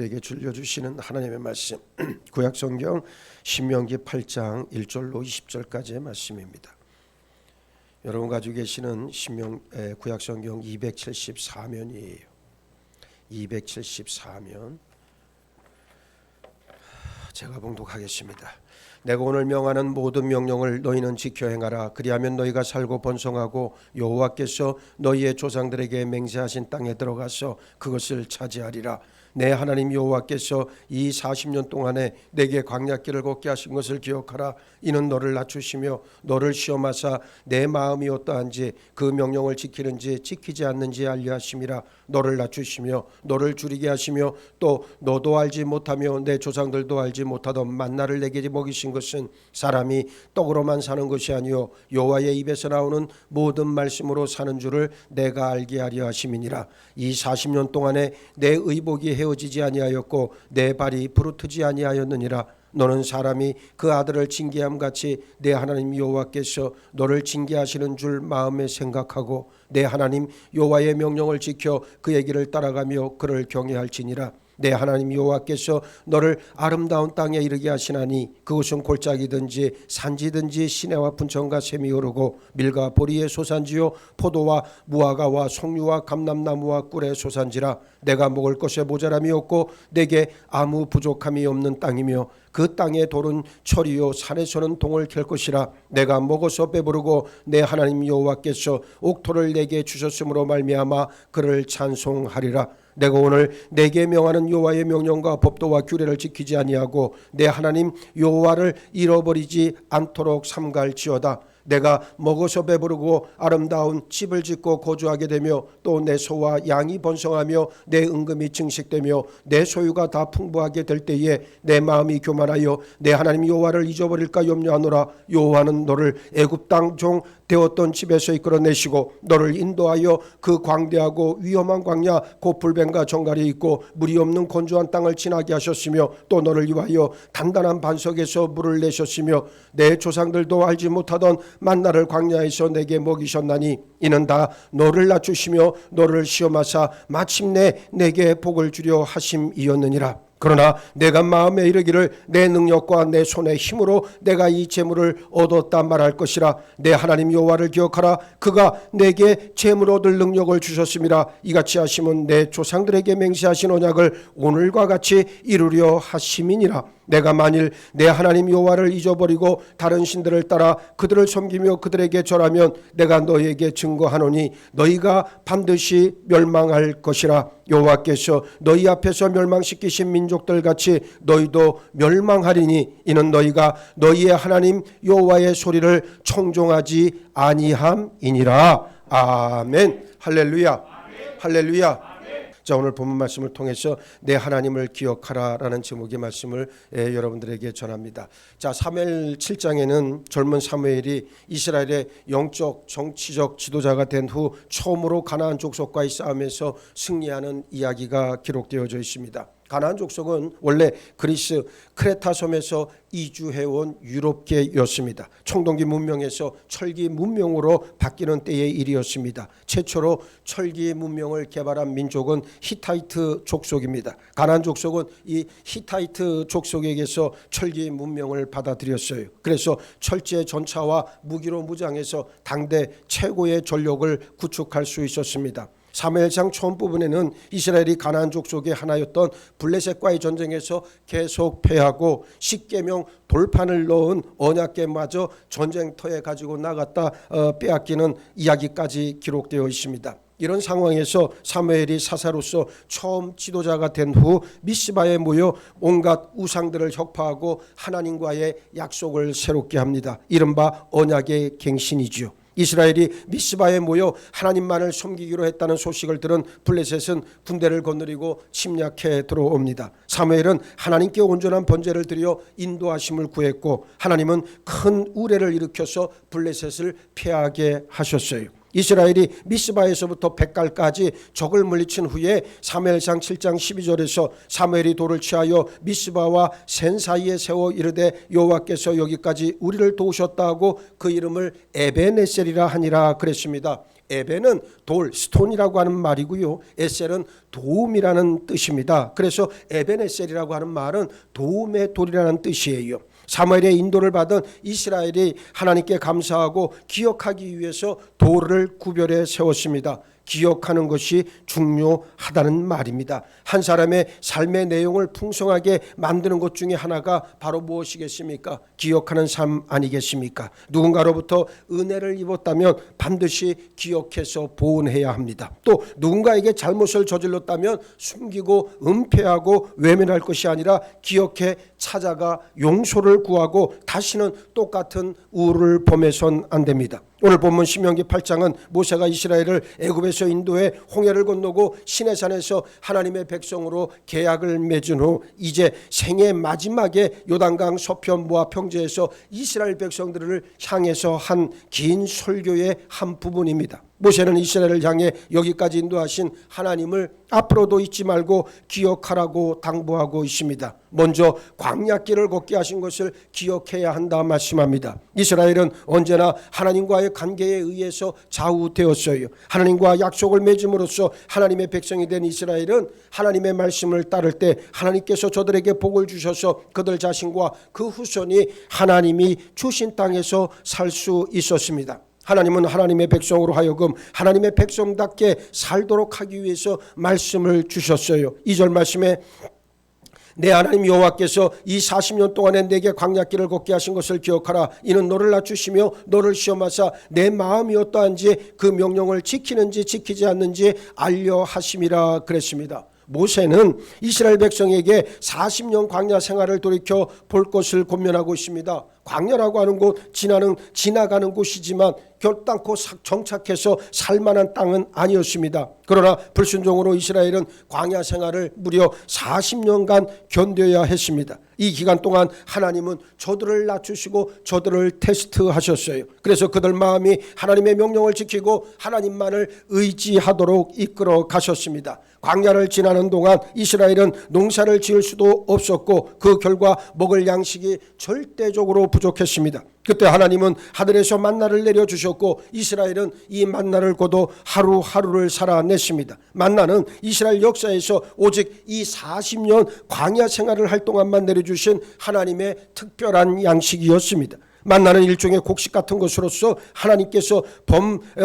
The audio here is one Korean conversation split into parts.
우리에게 들려주시는 하나님의 말씀 구약성경 신명기 8장 1절로 20절까지의 말씀입니다. 여러분 가지고 계시는 구약성경 274면이에요. 274면 제가 봉독하겠습니다. 내가 오늘 명하는 모든 명령을 너희는 지켜 행하라. 그리하면 너희가 살고 번성하고 여호와께서 너희의 조상들에게 맹세하신 땅에 들어가서 그것을 차지하리라. 내 하나님 여호와께서 이 40년 동안에 내게 광야길을 걷게 하신 것을 기억하라. 이는 너를 낮추시며 너를 시험하사 내 마음이 어떠한지 그 명령을 지키는지 지키지 않는지 알려 하심이라. 너를 낮추시며 너를 줄이게 하시며 또 너도 알지 못하며 내 조상들도 알지 못하던 만나를 내게 먹이신 것은 사람이 떡으로만 사는 것이 아니요 여호와의 입에서 나오는 모든 말씀으로 사는 줄을 내가 알게 하려 하심이니라. 이 40년 동안에 내 의복이 헤어지지 아니하였고 내 발이 부르트지 아니하였느니라. 너는 사람이 그 아들을 징계함같이 내 하나님 여호와께서 너를 징계하시는 줄 마음에 생각하고 내 하나님 여호와의 명령을 지켜 그의 길을 따라가며 그를 경외할지니라. 내 하나님 여호와께서 너를 아름다운 땅에 이르게 하시나니 그곳은 골짜기든지 산지든지 시내와 분천과 샘이 흐르고 밀과 보리의 소산지요 포도와 무화과와 송유와 감람나무와 꿀의 소산지라. 내가 먹을 것에 모자람이 없고 내게 아무 부족함이 없는 땅이며 그 땅의 돌은 철이요 산에서는 동을 캘 것이라. 내가 먹어서 배부르고 내 하나님 여호와께서 옥토를 내게 주셨으므로 말미암아 그를 찬송하리라. 내가 오늘 내게 명하는 여호와의 명령과 법도와 규례를 지키지 아니하고 내 하나님 여호와를 잃어버리지 않도록 삼갈지어다. 내가 먹어서 배부르고 아름다운 집을 짓고 거주하게 되며 또 내 소와 양이 번성하며 내 은금이 증식되며 내 소유가 다 풍부하게 될 때에 내 마음이 교만하여 내 하나님 여호와를 잊어버릴까 염려하노라. 여호와는 너를 애굽 땅 종 되었던 집에서 이끌어내시고 너를 인도하여 그 광대하고 위험한 광야 곧 불뱀과 정갈이 있고 물이 없는 건조한 땅을 지나게 하셨으며 또 너를 위하여 단단한 반석에서 물을 내셨으며 내 조상들도 알지 못하던 만나를 광야에서 내게 먹이셨나니 이는 다 너를 낮추시며 너를 시험하사 마침내 내게 복을 주려 하심이었느니라. 그러나 내가 마음에 이르기를 내 능력과 내 손의 힘으로 내가 이 재물을 얻었다 말할 것이라. 내 하나님 여호와를 기억하라. 그가 내게 재물 얻을 능력을 주셨음이라. 이같이 하심은 내 조상들에게 맹세하신 언약을 오늘과 같이 이루려 하심이니라. 내가 만일 내 하나님 여호와를 잊어버리고 다른 신들을 따라 그들을 섬기며 그들에게 절하면 내가 너희에게 증거하노니 너희가 반드시 멸망할 것이라. 여호와께서 너희 앞에서 멸망시키신 민족들 같이 너희도 멸망하리니 이는 너희가 너희의 하나님 여호와의 소리를 청종하지 아니함이니라. 아멘. 할렐루야. 할렐루야. 자, 오늘 본문 말씀을 통해서 내 하나님을 기억하라라는 제목의 말씀을 여러분들에게 전합니다. 자, 사무엘 7장에는 젊은 사무엘이 이스라엘의 영적 정치적 지도자가 된 후 처음으로 가나안 족속과의 싸움에서 승리하는 이야기가 기록되어져 있습니다. 가나안 족속은 원래 그리스 크레타 섬에서 이주해온 유럽계였습니다. 청동기 문명에서 철기 문명으로 바뀌는 때의 일이었습니다. 최초로 철기 문명을 개발한 민족은 히타이트 족속입니다. 가나안 족속은 이 히타이트 족속에게서 철기 문명을 받아들였어요. 그래서 철제 전차와 무기로 무장해서 당대 최고의 전력을 구축할 수 있었습니다. 사무엘상 처음 부분에는 이스라엘이 가나안 족속의 하나였던 블레셋과의 전쟁에서 계속 패하고 십계명 돌판을 넣은 언약궤마저 전쟁터에 가지고 나갔다 빼앗기는 이야기까지 기록되어 있습니다. 이런 상황에서 사무엘이 사사로서 처음 지도자가 된 후 미스바에 모여 온갖 우상들을 혁파하고 하나님과의 약속을 새롭게 합니다. 이른바 언약의 갱신이지요. 이스라엘이 미스바에 모여 하나님만을 섬기기로 했다는 소식을 들은 블레셋은 군대를 거느리고 침략해 들어옵니다. 사무엘은 하나님께 온전한 번제를 드려 인도하심을 구했고 하나님은 큰 우레를 일으켜서 블레셋을 패하게 하셨어요. 이스라엘이 미스바에서부터 백갈까지 적을 물리친 후에 사무엘상 7장 12절에서 사무엘이 돌을 취하여 미스바와 센 사이에 세워 이르되 여호와께서 여기까지 우리를 도우셨다 하고 그 이름을 에베네셀이라 하니라 그랬습니다. 에벤은 돌, 스톤이라고 하는 말이고요. 에셀은 도움이라는 뜻입니다. 그래서 에벤에셀이라고 하는 말은 도움의 돌이라는 뜻이에요. 사무엘의 인도를 받은 이스라엘이 하나님께 감사하고 기억하기 위해서 돌을 구별해 세웠습니다. 기억하는 것이 중요하다는 말입니다. 한 사람의 삶의 내용을 풍성하게 만드는 것 중에 하나가 바로 무엇이겠습니까? 기억하는 삶 아니겠습니까? 누군가로부터 은혜를 입었다면 반드시 기억해서 보온해야 합니다. 또 누군가에게 잘못을 저질렀다면 숨기고 은폐하고 외면할 것이 아니라 기억해 찾아가 용서를 구하고 다시는 똑같은 우를 범해선 안 됩니다. 오늘 본문 신명기 8장은 모세가 이스라엘을 애굽에서 인도해 홍해를 건너고 시내산에서 하나님의 백성으로 계약을 맺은 후 이제 생애 마지막에 요단강 서편 모압 평지에서 이스라엘 백성들을 향해서 한 긴 설교의 한 부분입니다. 모세는 이스라엘을 향해 여기까지 인도하신 하나님을 앞으로도 잊지 말고 기억하라고 당부하고 있습니다. 먼저 광야길을 걷게 하신 것을 기억해야 한다 말씀합니다. 이스라엘은 언제나 하나님과의 관계에 의해서 좌우되었어요. 하나님과 약속을 맺음으로써 하나님의 백성이 된 이스라엘은 하나님의 말씀을 따를 때 하나님께서 저들에게 복을 주셔서 그들 자신과 그 후손이 하나님이 주신 땅에서 살 수 있었습니다. 하나님은 하나님의 백성으로 하여금 하나님의 백성답게 살도록 하기 위해서 말씀을 주셨어요. 2절 말씀에 내 하나님 여호와께서 이 40년 동안에 내게 광야길을 걷게 하신 것을 기억하라. 이는 너를 낮추시며 너를 시험하사 내 마음이 어떠한지 그 명령을 지키는지 지키지 않는지 알려 하심이라 그랬습니다. 모세는 이스라엘 백성에게 40년 광야 생활을 돌이켜 볼 것을 권면하고 있습니다. 광야라고 하는 곳 지나가는 곳이지만 결단코 정착해서 살만한 땅은 아니었습니다. 그러나 불순종으로 이스라엘은 광야 생활을 무려 40년간 견뎌야 했습니다. 이 기간 동안 하나님은 저들을 낮추시고 저들을 테스트하셨어요. 그래서 그들 마음이 하나님의 명령을 지키고 하나님만을 의지하도록 이끌어 가셨습니다. 광야를 지나는 동안 이스라엘은 농사를 지을 수도 없었고 그 결과 먹을 양식이 절대적으로 부족했습니다. 그때 하나님은 하늘에서 만나를 내려주셨고 이스라엘은 이 만나를 거둬 하루하루를 살아냈습니다. 만나는 이스라엘 역사에서 오직 이 40년 광야 생활을 할 동안만 내려주신 하나님의 특별한 양식이었습니다. 만나는 일종의 곡식 같은 것으로서 하나님께서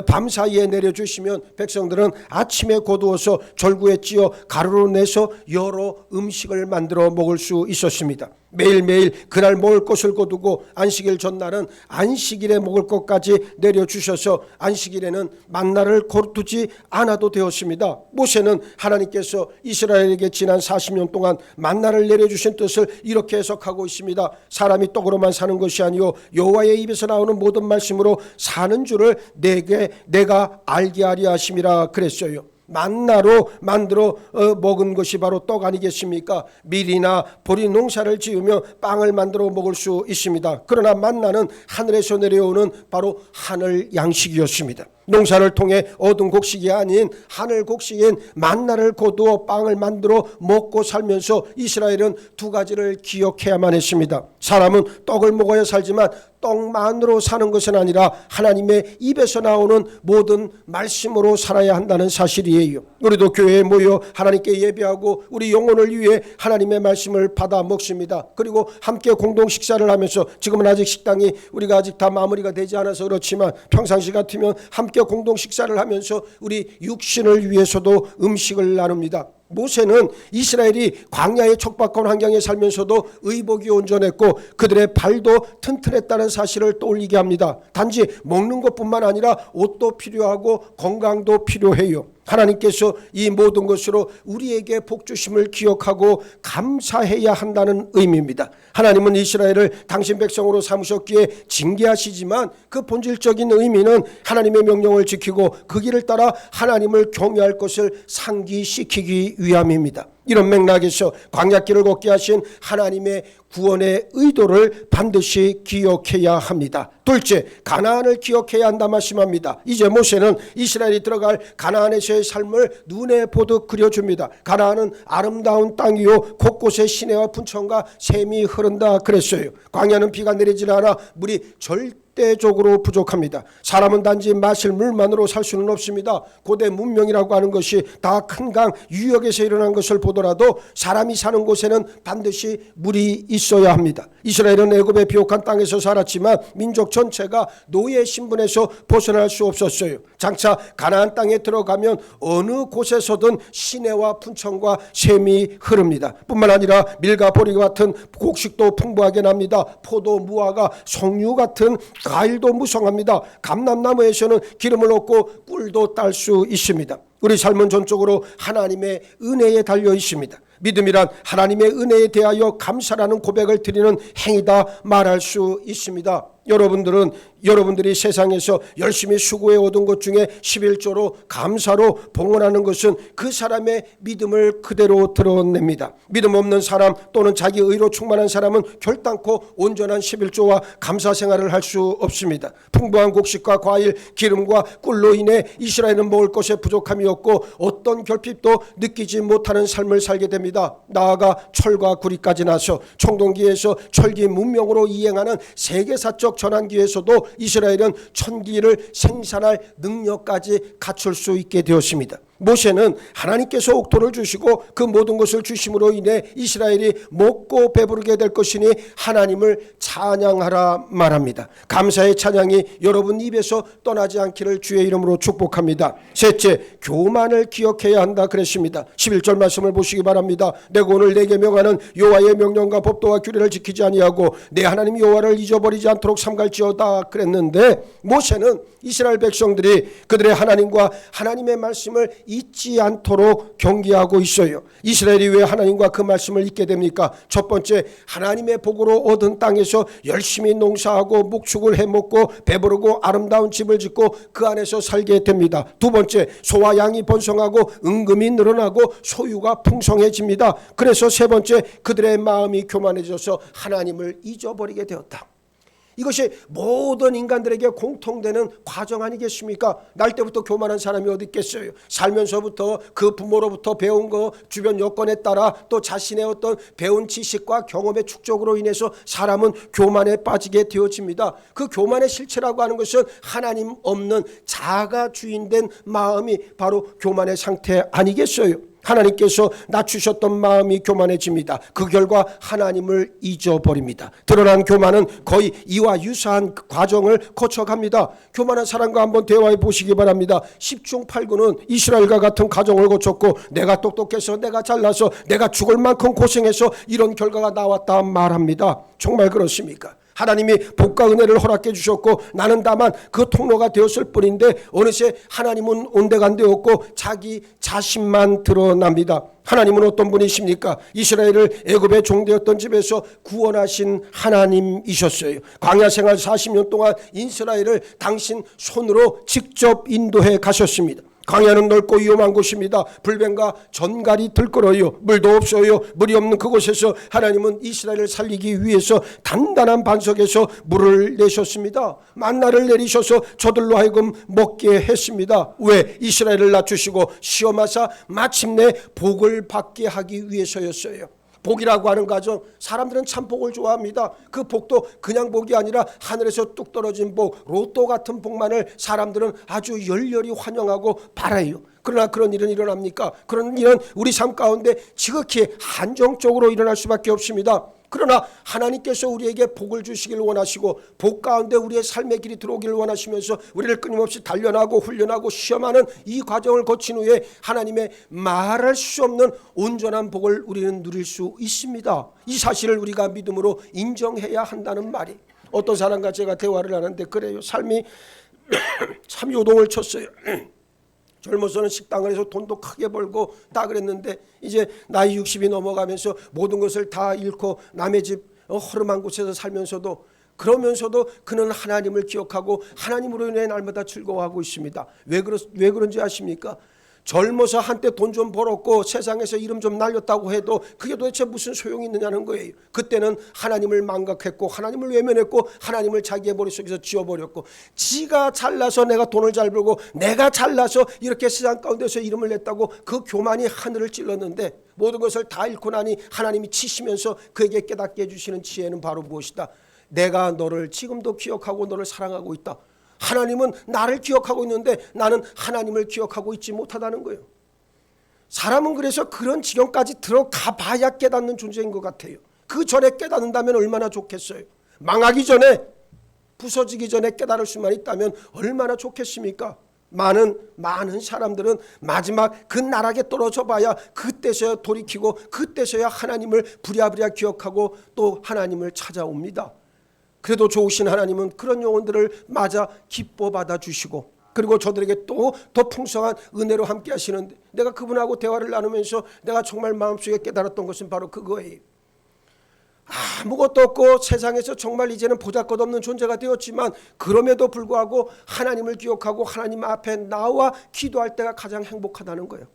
밤 사이에 내려주시면 백성들은 아침에 거두어서 절구에 찧어 가루로 내서 여러 음식을 만들어 먹을 수 있었습니다. 매일매일 그날 먹을 것을 거두고 안식일 전날은 안식일에 먹을 것까지 내려주셔서 안식일에는 만나를 거두지 않아도 되었습니다. 모세는 하나님께서 이스라엘에게 지난 40년 동안 만나를 내려주신 뜻을 이렇게 해석하고 있습니다. 사람이 떡으로만 사는 것이 아니요 여호와의 입에서 나오는 모든 말씀으로 사는 줄을 내가 알게 하려 하심이라 그랬어요. 만나로 만들어 먹은 것이 바로 떡 아니겠습니까? 밀이나 보리 농사를 지으며 빵을 만들어 먹을 수 있습니다. 그러나 만나는 하늘에서 내려오는 바로 하늘 양식이었습니다. 농사를 통해 얻은 곡식이 아닌 하늘 곡식인 만나를 거두어 빵을 만들어 먹고 살면서 이스라엘은 두 가지를 기억해야만 했습니다. 사람은 떡을 먹어야 살지만 떡만으로 사는 것은 아니라 하나님의 입에서 나오는 모든 말씀으로 살아야 한다는 사실이에요. 우리도 교회에 모여 하나님께 예배하고 우리 영혼을 위해 하나님의 말씀을 받아 먹습니다. 그리고 함께 공동 식사를 하면서 지금은 아직 식당이 우리가 아직 다 마무리가 되지 않아서 그렇지만 평상시 같으면 함께 공동 식사를 하면서 우리 육신을 위해서도 음식을 나눕니다. 모세는 이스라엘이 광야의 척박한 환경에 살면서도 의복이 온전했고 그들의 발도 튼튼했다는 사실을 떠올리게 합니다. 단지 먹는 것뿐만 아니라 옷도 필요하고 건강도 필요해요. 하나님께서 이 모든 것으로 우리에게 복 주심을 기억하고 감사해야 한다는 의미입니다. 하나님은 이스라엘을 당신 백성으로 삼으셨기에 징계하시지만 그 본질적인 의미는 하나님의 명령을 지키고 그 길을 따라 하나님을 경외할 것을 상기시키기 위함입니다. 이런 맥락에서 광야길을 걷게 하신 하나님의 구원의 의도를 반드시 기억해야 합니다. 둘째, 가나안을 기억해야 한다 말씀합니다. 이제 모세는 이스라엘이 들어갈 가나안에서의 삶을 눈에 보듯 그려줍니다. 가나안은 아름다운 땅이요 곳곳에 시내와 분천과 샘이 흐른다 그랬어요. 광야는 비가 내리질 않아 물이 절대 절대적으로 부족합니다. 사람은 단지 마실 물만으로 살 수는 없습니다. 고대 문명이라고 하는 것이 다 큰 강 유역에서 일어난 것을 보더라도 사람이 사는 곳에는 반드시 물이 있어야 합니다. 이스라엘은 애굽의 비옥한 땅에서 살았지만 민족 전체가 노예 신분에서 벗어날 수 없었어요. 장차 가나안 땅에 들어가면 어느 곳에서든 시내와 분천과 샘이 흐릅니다. 뿐만 아니라 밀과 보리 같은 곡식도 풍부하게 납니다. 포도, 무화과, 석류 같은 과일도 무성합니다. 감람나무에서는 기름을 얻고 꿀도 딸 수 있습니다. 우리 삶은 전적으로 하나님의 은혜에 달려 있습니다. 믿음이란 하나님의 은혜에 대하여 감사라는 고백을 드리는 행위다 말할 수 있습니다. 여러분들이 세상에서 열심히 수고해 얻은 것 중에 11조로 감사로 봉헌하는 것은 그 사람의 믿음을 그대로 드러냅니다. 믿음 없는 사람 또는 자기 의로 충만한 사람은 결단코 온전한 11조와 감사 생활을 할 수 없습니다. 풍부한 곡식과 과일, 기름과 꿀로 인해 이스라엘은 먹을 것에 부족함이 없고 어떤 결핍도 느끼지 못하는 삶을 살게 됩니다. 나아가 철과 구리까지 나서 청동기에서 철기 문명으로 이행하는 세계사적 전환기에서도 이스라엘은 천기를 생산할 능력까지 갖출 수 있게 되었습니다. 모세는 하나님께서 옥토를 주시고 그 모든 것을 주심으로 인해 이스라엘이 먹고 배부르게 될 것이니 하나님을 찬양하라 말합니다. 감사의 찬양이 여러분 입에서 떠나지 않기를 주의 이름으로 축복합니다. 셋째, 교만을 기억해야 한다 그랬습니다. 11절 말씀을 보시기 바랍니다. 내가 오늘 내게 명하는 여호와의 명령과 법도와 규례를 지키지 아니하고 내 하나님 여호와를 잊어버리지 않도록 삼갈지어다 그랬는데, 모세는 이스라엘 백성들이 그들의 하나님과 하나님의 말씀을 잊지 않도록 경계하고 있어요. 이스라엘이 왜 하나님과 그 말씀을 잊게 됩니까? 첫 번째, 하나님의 복으로 얻은 땅에서 열심히 농사하고 목축을 해먹고 배부르고 아름다운 집을 짓고 그 안에서 살게 됩니다. 두 번째, 소와 양이 번성하고 은금이 늘어나고 소유가 풍성해집니다. 그래서 세 번째, 그들의 마음이 교만해져서 하나님을 잊어버리게 되었다. 이것이 모든 인간들에게 공통되는 과정 아니겠습니까? 날 때부터 교만한 사람이 어디 있겠어요? 살면서부터 그 부모로부터 배운 거, 주변 여건에 따라 또 자신의 어떤 배운 지식과 경험의 축적으로 인해서 사람은 교만에 빠지게 되어집니다. 그 교만의 실체라고 하는 것은 하나님 없는 자가 주인된 마음이 바로 교만의 상태 아니겠어요? 하나님께서 낮추셨던 마음이 교만해집니다. 그 결과 하나님을 잊어버립니다. 드러난 교만은 거의 이와 유사한 과정을 거쳐갑니다. 교만한 사람과 한번 대화해 보시기 바랍니다. 10중 8구는 이스라엘과 같은 과정을 거쳤고 내가 똑똑해서 내가 잘나서 내가 죽을 만큼 고생해서 이런 결과가 나왔다 말합니다. 정말 그렇습니까? 하나님이 복과 은혜를 허락해 주셨고 나는 다만 그 통로가 되었을 뿐인데 어느새 하나님은 온데간데 없고 자기 자신만 드러납니다. 하나님은 어떤 분이십니까? 이스라엘을 애굽의 종되었던 집에서 구원하신 하나님이셨어요. 광야 생활 40년 동안 이스라엘을 당신 손으로 직접 인도해 가셨습니다. 광야는 넓고 위험한 곳입니다. 불뱀과 전갈이 들끓어요. 물도 없어요. 물이 없는 그곳에서 하나님은 이스라엘을 살리기 위해서 단단한 반석에서 물을 내셨습니다. 만나를 내리셔서 저들로 하여금 먹게 했습니다. 왜? 이스라엘을 낮추시고 시험하사 마침내 복을 받게 하기 위해서였어요. 복이라고 하는 과정, 사람들은 참 복을 좋아합니다. 그 복도 그냥 복이 아니라 하늘에서 뚝 떨어진 복, 로또 같은 복만을 사람들은 아주 열렬히 환영하고 바라요. 그러나 그런 일은 일어납니까? 그런 일은 우리 삶 가운데 지극히 한정적으로 일어날 수밖에 없습니다. 그러나 하나님께서 우리에게 복을 주시길 원하시고 복 가운데 우리의 삶의 길이 들어오기를 원하시면서 우리를 끊임없이 단련하고 훈련하고 시험하는 이 과정을 거친 후에 하나님의 말할 수 없는 온전한 복을 우리는 누릴 수 있습니다. 이 사실을 우리가 믿음으로 인정해야 한다는 말이. 어떤 사람과 제가 대화를 하는데 그래요. 삶이 참 요동을 쳤어요. 젊어서는 식당을 해서 돈도 크게 벌고 다 그랬는데 이제 나이 60이 넘어가면서 모든 것을 다 잃고 남의 집 허름한 곳에서 살면서도 그러면서도 그는 하나님을 기억하고 하나님으로 인해 날마다 즐거워하고 있습니다. 왜 그런지 아십니까? 젊어서 한때 돈 좀 벌었고 세상에서 이름 좀 날렸다고 해도 그게 도대체 무슨 소용이 있느냐는 거예요. 그때는 하나님을 망각했고 하나님을 외면했고 하나님을 자기의 머릿속에서 지워버렸고 지가 잘나서 내가 돈을 잘 벌고 내가 잘나서 이렇게 세상 가운데서 이름을 냈다고 그 교만이 하늘을 찔렀는데 모든 것을 다 잃고 나니 하나님이 치시면서 그에게 깨닫게 해주시는 지혜는 바로 무엇이다? 내가 너를 지금도 기억하고 너를 사랑하고 있다. 하나님은 나를 기억하고 있는데 나는 하나님을 기억하고 있지 못하다는 거예요. 사람은 그래서 그런 지경까지 들어가 봐야 깨닫는 존재인 것 같아요. 그 전에 깨닫는다면 얼마나 좋겠어요. 망하기 전에, 부서지기 전에 깨달을 수만 있다면 얼마나 좋겠습니까? 많은 사람들은 마지막 그 나락에 떨어져 봐야 그때서야 돌이키고 그때서야 하나님을 부랴부랴 기억하고 또 하나님을 찾아옵니다. 그래도 좋으신 하나님은 그런 영혼들을 맞아 기뻐 받아주시고, 그리고 저들에게 또 더 풍성한 은혜로 함께 하시는데, 내가 그분하고 대화를 나누면서 내가 정말 마음속에 깨달았던 것은 바로 그거예요. 아무것도 없고 세상에서 정말 이제는 보잘것없는 존재가 되었지만, 그럼에도 불구하고 하나님을 기억하고 하나님 앞에 나와 기도할 때가 가장 행복하다는 거예요.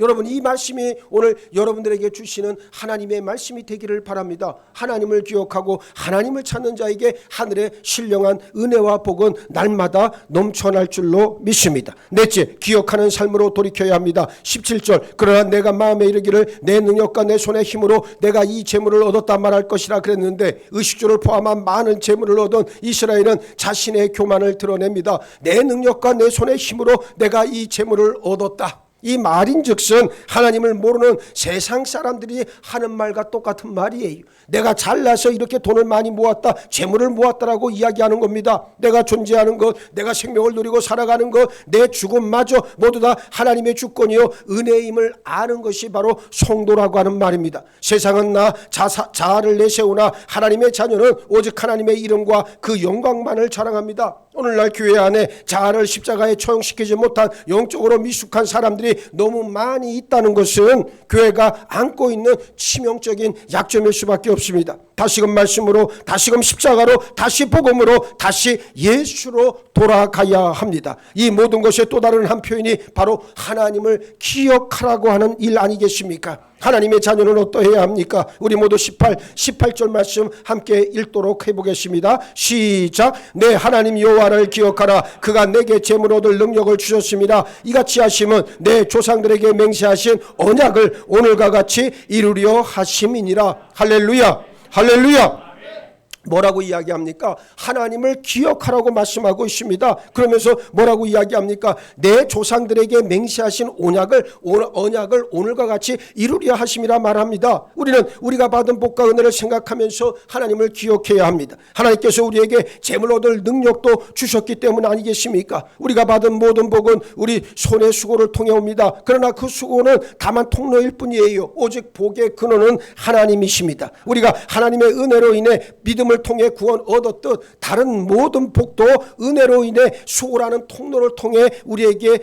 여러분, 이 말씀이 오늘 여러분들에게 주시는 하나님의 말씀이 되기를 바랍니다. 하나님을 기억하고 하나님을 찾는 자에게 하늘의 신령한 은혜와 복은 날마다 넘쳐날 줄로 믿습니다. 넷째, 기억하는 삶으로 돌이켜야 합니다. 17절, 그러나 내가 마음에 이르기를 내 능력과 내 손의 힘으로 내가 이 재물을 얻었다 말할 것이라 그랬는데, 의식주를 포함한 많은 재물을 얻은 이스라엘은 자신의 교만을 드러냅니다. 내 능력과 내 손의 힘으로 내가 이 재물을 얻었다. 이 말인즉슨 하나님을 모르는 세상 사람들이 하는 말과 똑같은 말이에요. 내가 잘나서 이렇게 돈을 많이 모았다, 재물을 모았다라고 이야기하는 겁니다. 내가 존재하는 것, 내가 생명을 누리고 살아가는 것, 내 죽음마저 모두 다 하나님의 주권이요 은혜임을 아는 것이 바로 성도라고 하는 말입니다. 세상은 나 자아를 내세우나 하나님의 자녀는 오직 하나님의 이름과 그 영광만을 자랑합니다. 오늘날 교회 안에 자아를 십자가에 처형시키지 못한 영적으로 미숙한 사람들이 너무 많이 있다는 것은 교회가 안고 있는 치명적인 약점일 수밖에 없습니다. 다시금 말씀으로, 다시금 십자가로, 다시 복음으로, 다시 예수로 돌아가야 합니다. 이 모든 것의 또 다른 한 표현이 바로 하나님을 기억하라고 하는 일 아니겠습니까? 하나님의 자녀는 어떠해야 합니까? 우리 모두 18절 말씀 함께 읽도록 해보겠습니다. 시작. 내 하나님 여호와를 기억하라. 그가 내게 재물 얻을 능력을 주셨습니다. 이같이 하심은 내 조상들에게 맹세하신 언약을 오늘과 같이 이루려 하심이니라. 할렐루야, 할렐루야. 뭐라고 이야기합니까? 하나님을 기억하라고 말씀하고 있습니다. 그러면서 뭐라고 이야기합니까? 내 조상들에게 맹세하신 언약을 오늘과 같이 이루려 하심이라 말합니다. 우리는 우리가 받은 복과 은혜를 생각하면서 하나님을 기억해야 합니다. 하나님께서 우리에게 재물 얻을 능력도 주셨기 때문 아니겠습니까? 우리가 받은 모든 복은 우리 손의 수고를 통해 옵니다. 그러나 그 수고는 다만 통로일 뿐이에요. 오직 복의 근원은 하나님이십니다. 우리가 하나님의 은혜로 인해 믿음을 통해 구원 얻었듯 다른 모든 복도 은혜로 인해 수고라는 통로를 통해 우리에게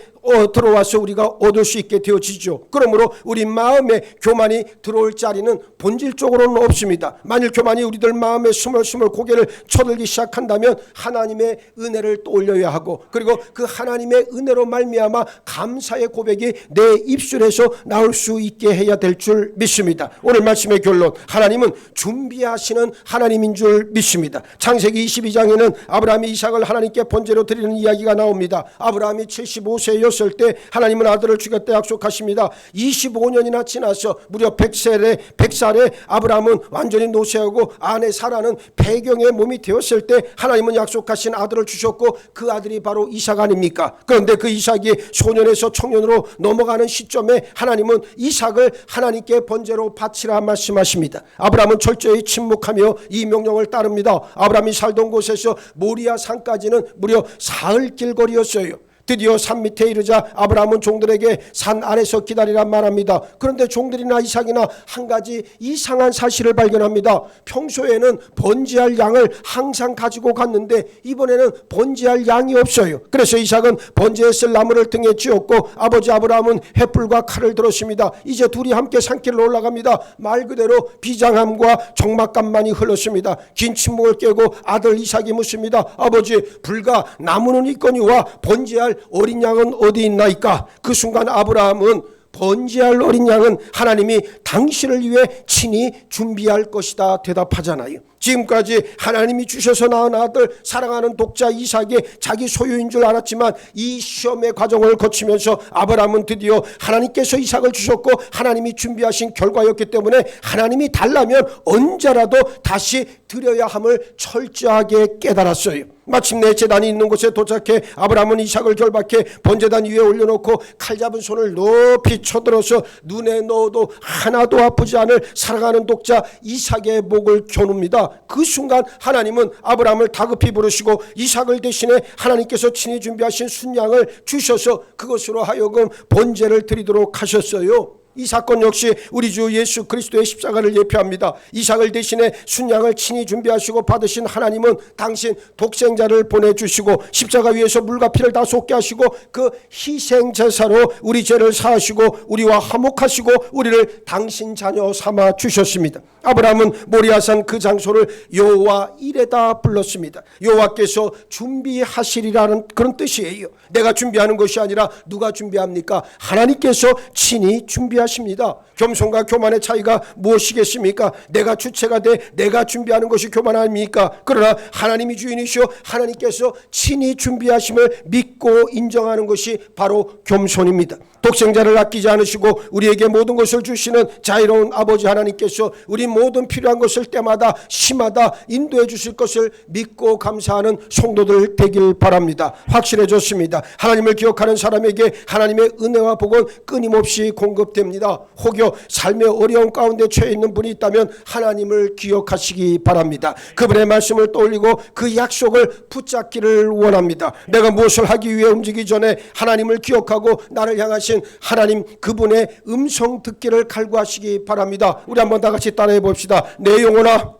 들어와서 우리가 얻을 수 있게 되어지죠. 그러므로 우리 마음에 교만이 들어올 자리는 본질적으로는 없습니다. 만일 교만이 우리들 마음에 스멀스멀 고개를 쳐들기 시작한다면 하나님의 은혜를 떠올려야 하고, 그리고 그 하나님의 은혜로 말미암아 감사의 고백이 내 입술에서 나올 수 있게 해야 될 줄 믿습니다. 오늘 말씀의 결론, 하나님은 준비하시는 하나님인 줄 믿습니다. 창세기 22장에는 아브라함이 이삭을 하나님께 번제로 드리는 이야기가 나옵니다. 아브라함이 75세였을 때 하나님은 아들을 주겠다 약속하십니다. 25년이나 지나서 무려 100살에 아브라함은 완전히 노쇠하고 아내 사라는 폐경의 몸이 되었을 때 하나님은 약속하신 아들을 주셨고, 그 아들이 바로 이삭 아닙니까? 그런데 그 이삭이 소년에서 청년으로 넘어가는 시점에 하나님은 이삭을 하나님께 번제로 바치라 말씀하십니다. 아브라함은 철저히 침묵하며 이 명령을 따릅니다. 아브라함이 살던 곳에서 모리아 산까지는 무려 사흘 길거리였어요. 드디어 산 밑에 이르자 아브라함은 종들에게 산 아래서 기다리란 말합니다. 그런데 종들이나 이삭이나 한 가지 이상한 사실을 발견합니다. 평소에는 번제할 양을 항상 가지고 갔는데 이번에는 번제할 양이 없어요. 그래서 이삭은 번제에 쓸 나무를 등에 쥐었고 아버지 아브라함은 횃불과 칼을 들었습니다. 이제 둘이 함께 산길을 올라갑니다. 말 그대로 비장함과 적막감만이 흘렀습니다. 긴 침묵을 깨고 아들 이삭이 묻습니다. 아버지, 불과 나무는 있거니와 번제할 어린 양은 어디 있나이까? 그 순간 아브라함은 번제할 어린 양은 하나님이 당신을 위해 친히 준비할 것이다 대답하잖아요. 지금까지 하나님이 주셔서 낳은 아들, 사랑하는 독자 이삭이 자기 소유인 줄 알았지만 이 시험의 과정을 거치면서 아브라함은 드디어 하나님께서 이삭을 주셨고 하나님이 준비하신 결과였기 때문에 하나님이 달라면 언제라도 다시 드려야 함을 철저하게 깨달았어요. 마침내 제단이 있는 곳에 도착해 아브라함은 이삭을 결박해 번제단 위에 올려놓고 칼 잡은 손을 높이 쳐들어서 눈에 넣어도 하나도 아프지 않을 사랑하는 독자 이삭의 목을 겨눕니다. 그 순간 하나님은 아브라함을 다급히 부르시고 이삭을 대신해 하나님께서 친히 준비하신 순양을 주셔서 그것으로 하여금 번제를 드리도록 하셨어요. 이 사건 역시 우리 주 예수 그리스도의 십자가를 예표합니다. 이삭을 대신해 순양을 친히 준비하시고 받으신 하나님은 당신 독생자를 보내주시고 십자가 위에서 물과 피를 다 쏟게 하시고 그 희생제사로 우리 죄를 사하시고 우리와 화목하시고 우리를 당신 자녀 삼아 주셨습니다. 아브라함은 모리아산 그 장소를 여호와 이레다 불렀습니다. 여호와께서 준비하시리라는 그런 뜻이에요. 내가 준비하는 것이 아니라 누가 준비합니까? 하나님께서 친히 준비하십니다. 겸손과 교만의 차이가 무엇이겠습니까? 내가 주체가 돼 내가 준비하는 것이 교만 아닙니까? 그러나 하나님이 주인이시오 하나님께서 친히 준비하심을 믿고 인정하는 것이 바로 겸손입니다. 독생자를 아끼지 않으시고 우리에게 모든 것을 주시는 자유로운 아버지 하나님께서 우리 모든 필요한 것을 때마다 시마다 인도해 주실 것을 믿고 감사하는 성도들 되길 바랍니다. 확실해졌습니다. 하나님을 기억하는 사람에게 하나님의 은혜와 복은 끊임없이 공급됩니다. 혹여 삶의 어려운 가운데 처해 있는 분이 있다면 하나님을 기억하시기 바랍니다. 그분의 말씀을 떠올리고 그 약속을 붙잡기를 원합니다. 내가 무엇을 하기 위해 움직이기 전에 하나님을 기억하고 나를 향하신 하나님 그분의 음성 듣기를 갈구하시기 바랍니다. 우리 한번 다 같이 따라해 봅시다. 내 영혼아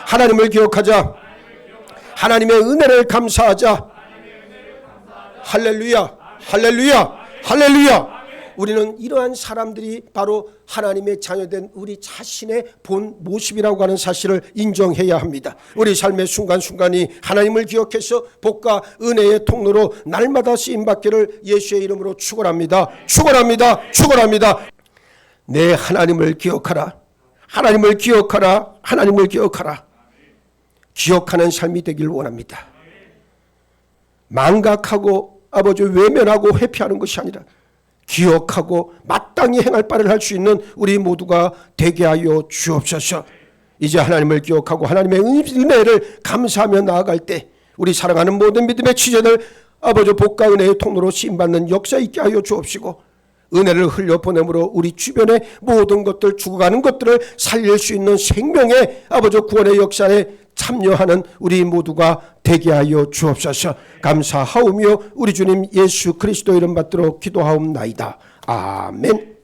하나님을 기억하자. 하나님의 은혜를 감사하자. 할렐루야 할렐루야 할렐루야. 우리는 이러한 사람들이 바로 하나님의 자녀된 우리 자신의 본 모습이라고 하는 사실을 인정해야 합니다. 우리 삶의 순간순간이 하나님을 기억해서 복과 은혜의 통로로 날마다 쓰임받기를 예수의 이름으로 축원합니다. 축원합니다. 축원합니다. 내 하나님을 기억하라. 하나님을 기억하라. 하나님을 기억하라. 기억하는 삶이 되길 원합니다. 망각하고 아버지 외면하고 회피하는 것이 아니라 기억하고 마땅히 행할 바를 할 수 있는 우리 모두가 되게 하여 주옵소서. 이제 하나님을 기억하고 하나님의 은혜를 감사하며 나아갈 때 우리 사랑하는 모든 믿음의 취재들 아버지 복과 은혜의 통로로 쓰임받는 역사 있게 하여 주옵시고 은혜를 흘려보내므로 우리 주변의 모든 것들 죽어가는 것들을 살릴 수 있는 생명의 아버지 구원의 역사에 참여하는 우리 모두가 되게 하여 주옵소서. 감사하오며 우리 주님 예수 그리스도 이름 받들어 기도하옵나이다. 아멘.